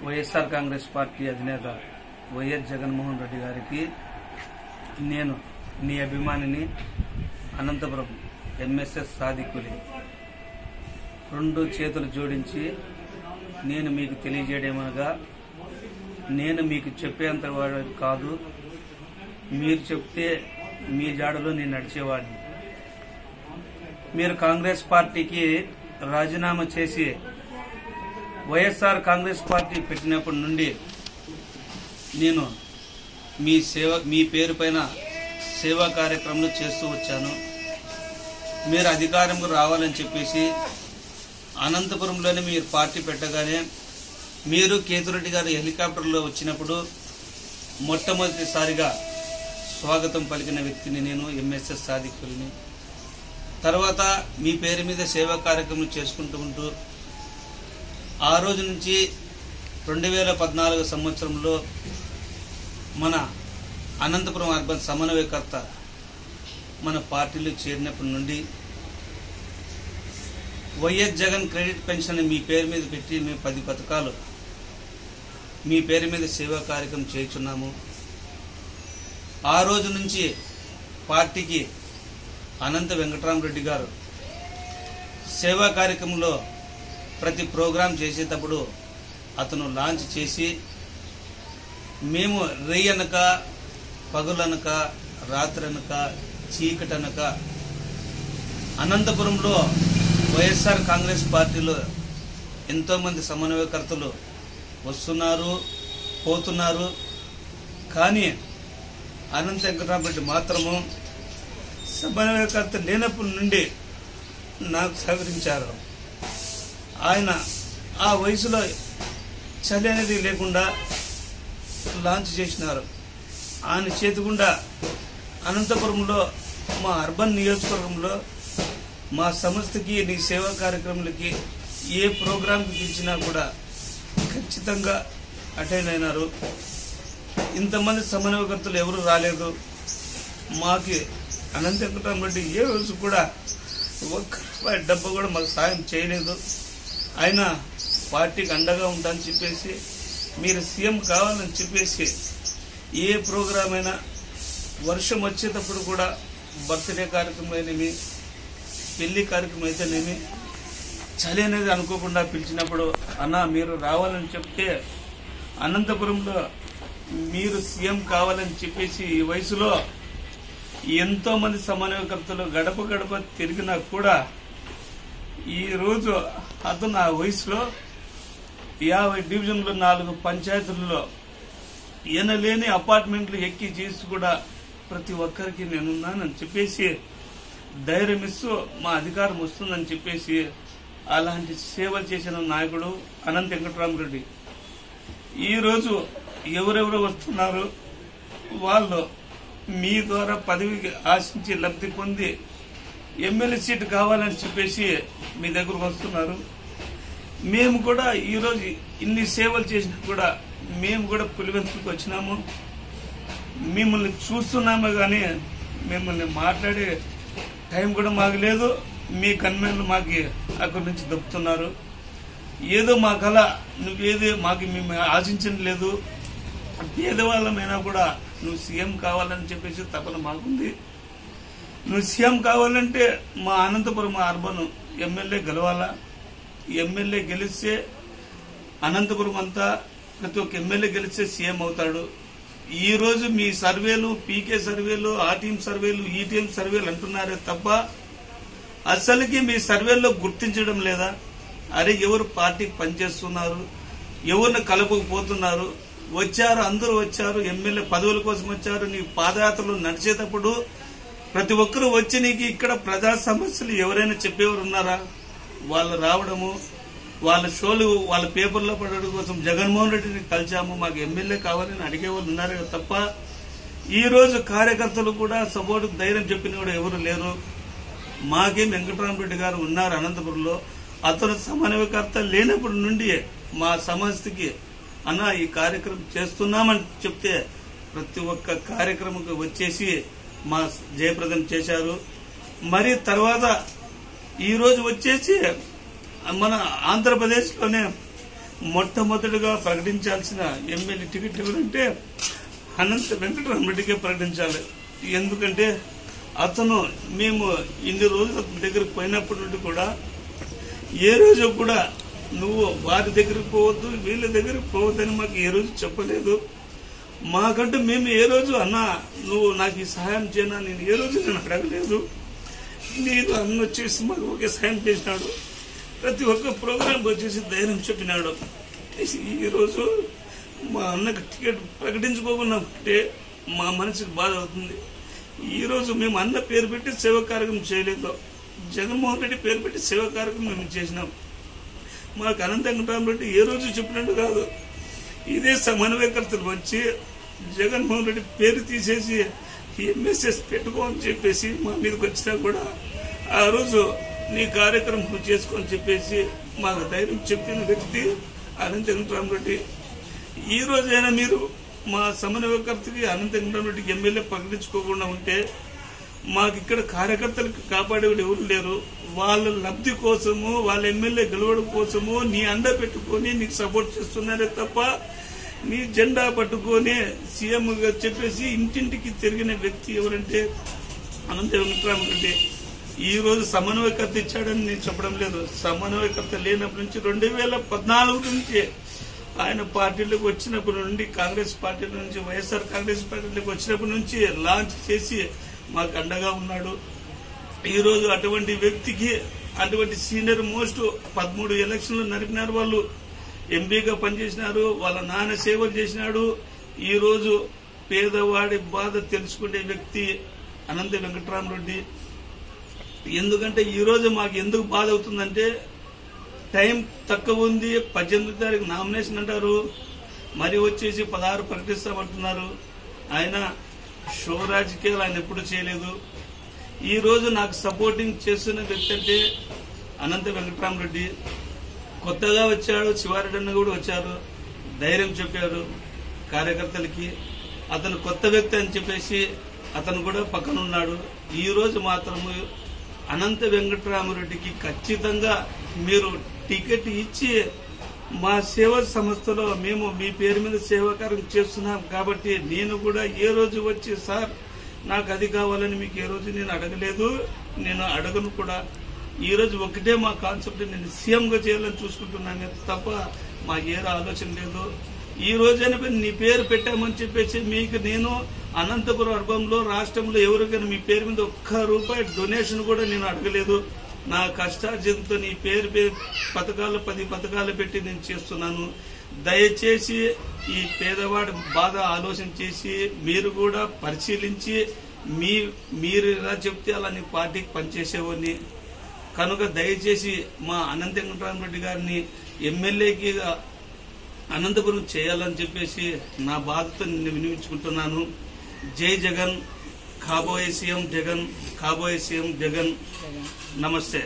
YSR Congress party అధినేత YS Jaganmohan Reddy గారికి నేను నీ అభిమానిని అనంతపురం ఎంఎస్ఎస్ సాదికుని రెండు చేతులు జోడించి నేను మీకు తెలియజేయడమనగా నేను మీకు చెప్పేంత వాడు కాదు, మీరు చెప్తే మీ జాడలో నేను నడిచేవాడిని. మీరు కాంగ్రెస్ పార్టీకి రాజీనామా చేసి వైఎస్ఆర్ కాంగ్రెస్ పార్టీ పెట్టినప్పటి నుండి నేను మీ పేరు పైన సేవా కార్యక్రమాలు చేస్తూ వచ్చాను. మీరు అధికారంలో రావాలని చెప్పేసి అనంతపురంలోనే మీరు పార్టీ పెట్టగానే మీరు కేతురెడ్డి గారు హెలికాప్టర్లో వచ్చినప్పుడు మొట్టమొదటిసారిగా స్వాగతం పలికిన వ్యక్తిని నేను ఎంఎస్ఎస్ సాదికుల్ని. తర్వాత మీ పేరు మీద సేవా కార్యక్రమం చేసుకుంటూ ఉంటూ ఆ రోజు నుంచి 2014 సంవత్సరంలో మన అనంతపురం అర్బన్ సమన్వయకర్త మన పార్టీలో చేరినప్పటి నుండి వైఎస్ జగన్ క్రెడిట్ పెన్షన్ మీ పేరు మీద పెట్టి మేము 10 పథకాలు మీ పేరు మీద సేవా కార్యక్రమం చేస్తున్నాము. ఆ రోజు నుంచి పార్టీకి అనంత వెంకటరామరెడ్డి గారు సేవా కార్యక్రమంలో ప్రతి ప్రోగ్రాం చేసేటప్పుడు అతను లాంచ్ చేసి మేము రేయనక పగులనక రాత్రనక చీకటనక అనంతపురంలో వైఎస్ఆర్ కాంగ్రెస్ పార్టీలో ఎంతోమంది సమన్వయకర్తలు వస్తున్నారు పోతున్నారు. కానీ అనంత వెంకటరామరెడ్డి మాత్రము సమన్వయకర్త లేనప్పటి నుండి నాకు సహకరించారు. ఆయన ఆ వయసులో చలి అనేది లేకుండా లాంచ్ చేసినారు. ఆయన చేతిగుండా అనంతపురంలో మా అర్బన్ నియోజకవర్గంలో మా సంస్థకి నీ సేవా కార్యక్రమాలకి ఏ ప్రోగ్రాంకి పిలిచినా కూడా ఖచ్చితంగా అటెండ్ అయినారు. ఇంతమంది సమన్వయకర్తలు ఎవరు రాలేదు. మాకి అనంత వెంకటరామరెడ్డి ఏ రోజు కూడా ఒక్క డబ్బు కూడా మాకు సాయం చేయలేదు. ఆయన పార్టీకి అండగా ఉంటానని చెప్పేసి మీరు సీఎం కావాలని చెప్పేసి ఏ ప్రోగ్రాం అయినా వర్షం వచ్చేటప్పుడు కూడా బర్త్డే కార్యక్రమం అయినేమి పెళ్లి కార్యక్రమం అయితేనేమి చలి అనేది అనుకోకుండా పిలిచినప్పుడు అన్న మీరు రావాలని చెప్తే అనంతపురంలో మీరు సీఎం కావాలని చెప్పేసి ఈ వయసులో ఎంతో మంది సమన్వయకర్తలు గడప గడప తిరిగినా కూడా ఈరోజు అతను ఆ వయసులో 50 డివిజన్లు 4 పంచాయతీలలో ఎనలేని అపార్ట్మెంట్లు ఎక్కి చేసి కూడా ప్రతి ఒక్కరికి నేనున్నానని చెప్పేసి ధైర్యం ఇస్తూ మా అధికారం వస్తుందని చెప్పేసి అలాంటి సేవలు చేసిన నాయకుడు అనంత వెంకటరామరెడ్డి. ఈరోజు ఎవరెవరు వస్తున్నారు వాళ్ళు మీ ద్వారా పదవికి ఆశించి లబ్ధి పొంది ఎమ్మెల్యే సీటు కావాలని చెప్పేసి మీ దగ్గరకు వస్తున్నారు. మేము కూడా ఈరోజు ఇన్ని సేవలు చేసినా కూడా మేము కూడా పులివెందుకు వచ్చినాము. మిమ్మల్ని చూస్తున్నాము కానీ మిమ్మల్ని మాట్లాడే టైం కూడా మాకు లేదు. మీ కన్వెన్లు మాకు అక్కడి నుంచి దొప్పుతున్నారు. ఏదో మా కళ నువ్వేదో మాకు మేము ఆశించడం లేదు. పేదవాళ్ళమైనా కూడా నువ్వు సీఎం కావాలని చెప్పేసి తపన మాకుంది. నువ్వు సీఎం కావాలంటే మా అనంతపురం అర్బన్ ఎమ్మెల్యే గెలవాలా. ఎమ్మెల్యే గెలిస్తే అనంతపురం అంతా ప్రతి ఒక్క ఎమ్మెల్యే గెలిస్తే సీఎం అవుతాడు. ఈ రోజు మీ సర్వేలు పీకే సర్వేలు ఆ టీం సర్వేలు ఈ టీం సర్వేలు అంటున్నారే తప్ప అసలుకి మీ సర్వేల్లో గుర్తించడం లేదా? అరే ఎవరు పార్టీకి పనిచేస్తున్నారు, ఎవరిని కలుపుకుపోతున్నారు, వచ్చారు అందరూ వచ్చారు ఎమ్మెల్యే పదవుల కోసం వచ్చారు. నీ పాదయాత్రలు నడిచేటప్పుడు ప్రతి ఒక్కరూ వచ్చి నీకు ఇక్కడ ప్రజా సమస్యలు ఎవరైనా చెప్పేవారు ఉన్నారా? వాళ్ళు రావడము వాళ్ళ షోలు వాళ్ళ పేపర్లో పడడం కోసం జగన్మోహన్ రెడ్డిని కలిసాము మాకు ఎమ్మెల్యే కావాలని అడిగేవాళ్ళు ఉన్నారు తప్ప ఈ రోజు కార్యకర్తలు కూడా సపోర్ట్ ధైర్యం చెప్పిన కూడా ఎవరు లేరు. మాకేం వెంకటరామరెడ్డి గారు ఉన్నారు అనంతపురంలో. అతను సమన్వయకర్త లేనప్పటి నుండి మా సమస్యకి అన్న ఈ కార్యక్రమం చేస్తున్నామని చెప్తే ప్రతి ఒక్క కార్యక్రమంకి వచ్చేసి మా జయప్రదం చేశారు. మరి తర్వాత ఈ రోజు వచ్చేసి మన ఆంధ్రప్రదేశ్లోనే మొట్టమొదటిగా ప్రకటించాల్సిన ఎమ్మెల్యే టికెట్ ఎవరంటే అనంత వెంకటరామరెడ్డికే ప్రకటించాలి. ఎందుకంటే అతను మేము ఇన్ని రోజులు అతని దగ్గరకు పోయినప్పటి నుండి కూడా ఏ రోజు కూడా నువ్వు వారి దగ్గరికి పోవద్దు వీళ్ళ దగ్గరికి పోవద్దని మాకు ఏ రోజు చెప్పలేదు. మాకంటూ మేము ఏ రోజు అన్నా నువ్వు నాకు ఈ సహాయం చేయనా నేను ఏ రోజు నేను అడగలేదు. నేను అన్న వచ్చేసి మాకు ఒకే సహాయం చేసినాడు. ప్రతి ఒక్క ప్రోగ్రాంకి వచ్చేసి ధైర్యం చెప్పినాడు. ఈరోజు మా అన్నకు టికెట్ ప్రకటించుకోకుండా ఉంటే మా మనసుకు బాధ అవుతుంది. ఈరోజు మేము అన్న పేరు పెట్టి సేవా కార్యక్రమం చేయలేదు. జగన్మోహన్ రెడ్డి పేరు పెట్టి సేవా కార్యక్రమం మేము చేసినాం. మాకు అనంత వెంకటరామరెడ్డి ఏ రోజు చెప్పినట్టు కాదు. ఇదే సమన్వయకర్తలు వచ్చి జగన్మోహన్ రెడ్డి పేరు తీసేసి ఎంఎస్ఎస్ పెట్టుకో అని చెప్పేసి మా మీదకి వచ్చినా కూడా ఆ రోజు నీ కార్యక్రమం నువ్వు చేసుకో అని చెప్పేసి మాకు ధైర్యం చెప్పిన వ్యక్తి అనంత వెంకటరామరెడ్డి. ఈ రోజైనా మీరు మా సమన్వయకర్తకి అనంత వెంకటరామరెడ్డికి ఎమ్మెల్యే ప్రకటించుకోకుండా ఉంటే మాకు ఇక్కడ కార్యకర్తలకు కాపాడేవాడు ఎవరు లేరు. వాళ్ళ లబ్ధి కోసము వాళ్ళ ఎమ్మెల్యే గెలవడం కోసము నీ అండ పెట్టుకొని నీకు సపోర్ట్ చేస్తున్నారే తప్ప నీ జెండా పట్టుకొని సీఎం గా చెప్పేసి ఇంటింటికి తిరిగిన వ్యక్తి ఎవరంటే అనంత వెంకటరామరెడ్డి. ఈ రోజు సమన్వయకర్త ఇచ్చాడని నేను చెప్పడం లేదు. సమన్వయకర్త లేనప్పటి నుంచి 2014 నుంచి ఆయన పార్టీలోకి వచ్చినప్పటి నుండి కాంగ్రెస్ పార్టీ నుంచి వైఎస్ఆర్ కాంగ్రెస్ పార్టీలోకి వచ్చినప్పటి నుంచి లాంచ్ చేసి మాకు అండగా ఉన్నాడు. ఈ రోజు అటువంటి వ్యక్తికి అటువంటి సీనియర్ మోస్ట్ 13 ఎలక్షన్లు నడిపినారు. వాళ్ళు ఎంపీగా పనిచేసినారు. వాళ్ళ నాన్న సేవలు చేసినాడు. ఈ రోజు పేదవాడి బాధ తెలుసుకునే వ్యక్తి అనంత వెంకటరామరెడ్డి. ఎందుకంటే ఈ రోజు మాకు ఎందుకు బాధ అవుతుందంటే టైం తక్కువ ఉంది. 18వ తారీఖు నామినేషన్ అంటారు, మరి వచ్చేసి 16 ప్రకటిస్తామంటున్నారు. ఆయన షో రాజకీయాలు ఆయన ఎప్పుడు చేయలేదు. ఈ రోజు నాకు సపోర్టింగ్ చేస్తున్న వ్యక్తి అంటే అనంత వెంకటరామరెడ్డి. కొత్తగా వచ్చాడు, శివారెడ్డి అన్న కూడా వచ్చారు, ధైర్యం చెప్పారు కార్యకర్తలకి. అతను కొత్త వ్యక్తి అని చెప్పేసి అతను కూడా పక్కన ఉన్నాడు. ఈ రోజు మాత్రము అనంత వెంకటరామరెడ్డికి ఖచ్చితంగా మీరు టికెట్ ఇచ్చి మా సేవా సంస్థలో మేము మీ పేరు మీద సేవాకారం చేస్తున్నాం కాబట్టి నేను కూడా ఏ రోజు వచ్చి సార్ నాకు అది కావాలని మీకు ఏ రోజు నేను అడగలేదు, నేను అడగను కూడా. ఈ రోజు ఒకటే మా కాన్సెప్ట్, నేను సీఎంగా చేయాలని చూసుకుంటున్నాను తప్ప మా ఏ ఆలోచన లేదు. ఈ రోజైనా నీ పేరు పెట్టామని చెప్పేసి మీకు నేను అనంతపురం అర్బంలో రాష్ట్రంలో ఎవరికైనా మీ పేరు మీద ₹1 డొనేషన్ కూడా నేను అడగలేదు. నా కష్టార్జితంతో నీ పేరు 10 పథకాలు పెట్టి నేను చేస్తున్నాను. దయచేసి ఈ పేదవాడి బాధ ఆలోచన చేసి మీరు కూడా పరిశీలించి మీరు ఎలా చెప్తే అలా నీ పార్టీకి పనిచేసేవాడిని కనుక దయచేసి మా అనంత వెంకటరామరెడ్డి గారిని ఎమ్మెల్యేకి అనంతపురం చేయాలని చెప్పేసి నా బాధతో నేను వినియోగించుకుంటున్నాను. జై జగన్, కాబోయే సీఎం జగన్, కాబోయే సీఎం జగన్. నమస్తే.